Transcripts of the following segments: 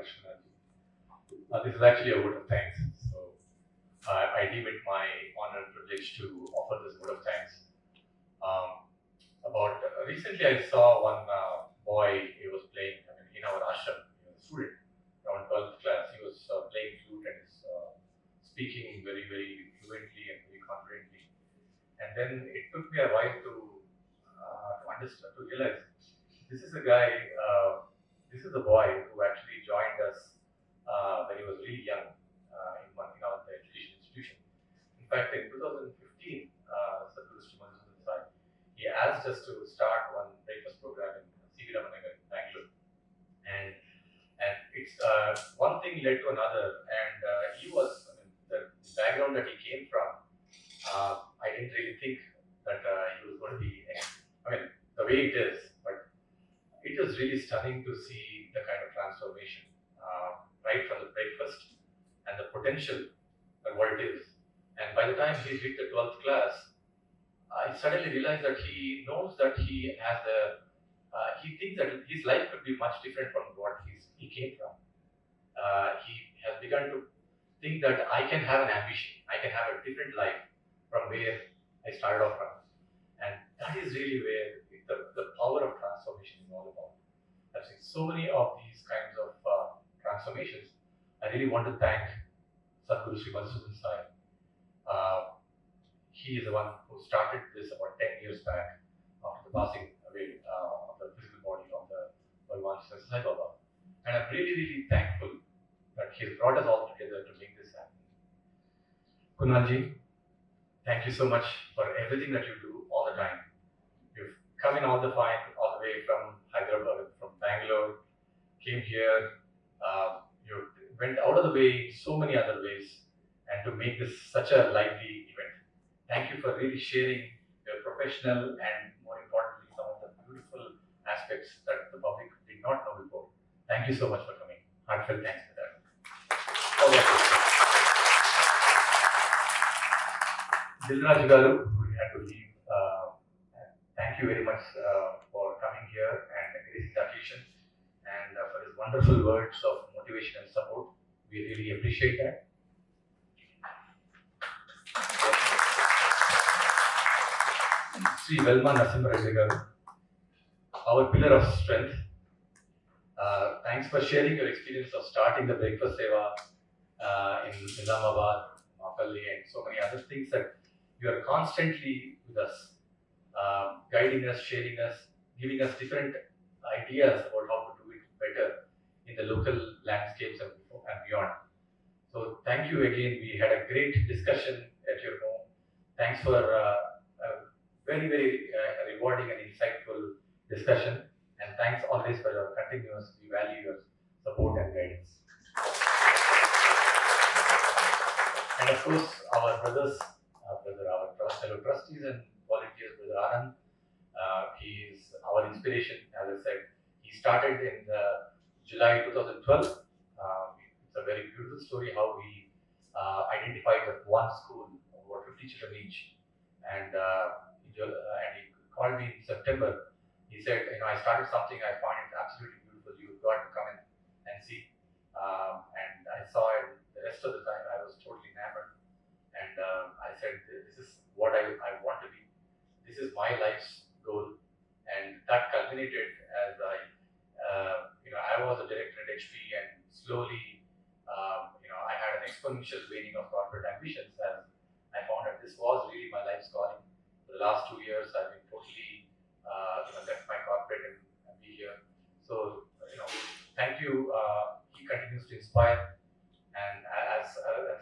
much, Kunal. This is actually a vote of thanks. So I deem it my honor and privilege to offer this vote of thanks. About recently, I saw one boy. He was playing in our ashram. He was a student around 12th class. He was playing flute and is speaking very, very fluently and very confidently. And then it took me a while to understand, to realize this is a guy. This is a boy who actually joined us when he was really young in our education institution. In fact, in 2015, Sathya, he asked us to start one breakfast program in Nagar, Bangalore, and it's one thing led to another, and he was the background that he came from. I didn't really think that he was going to be. The way it is, but it was really stunning to see the kind of transformation right from the breakfast and the potential and what it is. And by the time he hit the 12th class, I suddenly realized that he knows that he has he thinks that his life could be much different from what he came from. He has begun to think that I can have an ambition, I can have a different life from where I started off from. And that is really where the power of transformation is all about. I've seen so many of these kinds of transformations. I really want to thank Sadhguru Sri Madhusudan Sai. He is the one who started this about 10 years back after the passing away of the physical body of the Bhagwan Sai Baba. And I'm really, really thankful that he has brought us all together to make this happen. Kunalji, thank you so much for everything that you do all the time. You've come in all the way from Hyderabad, from Bangalore, came here, you went out of the way in so many other ways, and to make this such a lively event. Thank you for really sharing your professional and more importantly, some of the beautiful aspects that the public did not know before. Thank you so much for coming. Heartfelt thanks for that. Dilraj Garu, who had to leave, thank you very much for coming here and gracing the occasion and for his wonderful words of motivation and support. We really appreciate that. Sri Velma Nasimhareddy Garu, our pillar of strength. Thanks for sharing your experience of starting the breakfast seva in Nizamabad, Mapalli, and so many other things that you are constantly with us, guiding us, sharing us, giving us different ideas about how to do it better in the local landscapes and beyond. So thank you again. We had a great discussion at your home. Thanks for a very, very rewarding and insightful discussion. And thanks always for your continuous, we value your support and guidance. And of course, our brothers, our fellow trustees and volunteers, Brother Anand, he is our inspiration. As I said, he started in July 2012. It's a very beautiful story how he identified that one school, about 50 children each, and he called me in September. He said, I started something, I found it absolutely beautiful. You've got to come in and see. And I saw it. The rest of the time, I was totally enamored. And I said, this is what I want to be. This is my life's goal. And that culminated as I was a director at HP, and slowly, I had an exponential waning of corporate ambitions, and I found that this was really my life's calling. For the last 2 years, I've been totally left my corporate and be here. So, thank you. He continues to inspire, and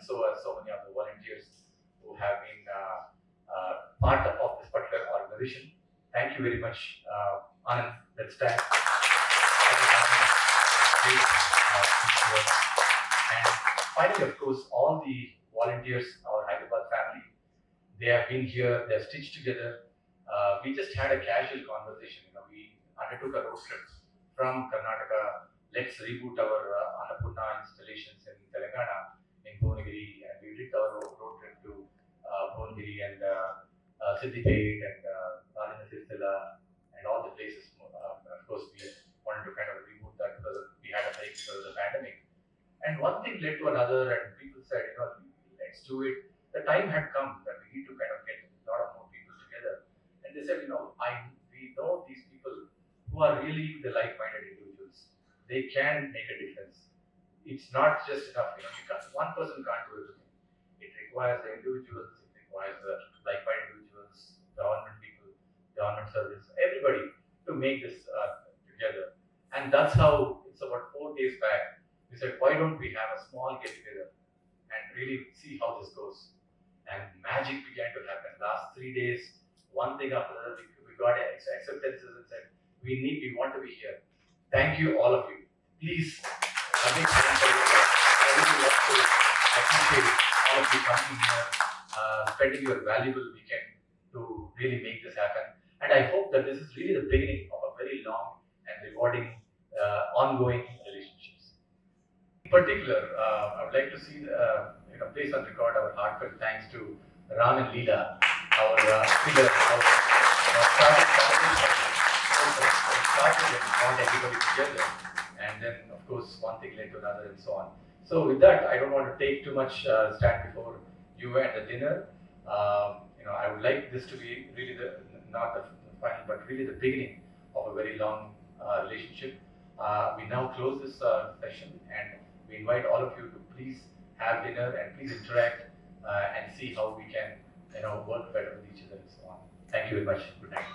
so many of the volunteers who have been part of this particular organization. Thank you very much, Anand. Let's stand. And finally, of course, all the volunteers, our Hyderabad family, they have been here. They are stitched together. We just had a casual conversation. We undertook a road trip from Karnataka. Let's reboot our Annapoorna installations in Telangana, in Bhuvanagiri, and we did our road trip to Bhuvanagiri and Siddipet and Rajendra Sirtila and all the places. Of course, we wanted to kind of reboot that because we had a break because of the pandemic. led to another, and people said, let's do it. The time had come that we need to kind of get a lot of more people together. And they said, we know these people who are really the like-minded individuals. They can make a difference. It's not just enough, one person can't do everything. It requires the individuals, it requires the like-minded individuals, government people, government service, everybody to make this together. And that's how it's about 4 days back. We said, why don't we have a small get together and really see how this goes? And magic began to happen. Last 3 days, one thing after the other, we got acceptances and said, we want to be here. Thank you, all of you. Please, a big hand for yourself. I really want to appreciate all of you coming here, spending your valuable weekend to really make this happen. And I hope that this is really the beginning of a very long and rewarding, ongoing relationships. In particular, I would like to see, place on record our heartfelt thanks to Ram and Leela, our figure, our started and brought everybody together, and then of course one thing led to another and so on. So with that, I don't want to take too much stand before you and the dinner. I would like this to be really not the final, but really the beginning of a very long relationship. We now close this session, and we invite all of you to please have dinner and please interact and see how we can work better with each other and so on. Thank you very much. Good night.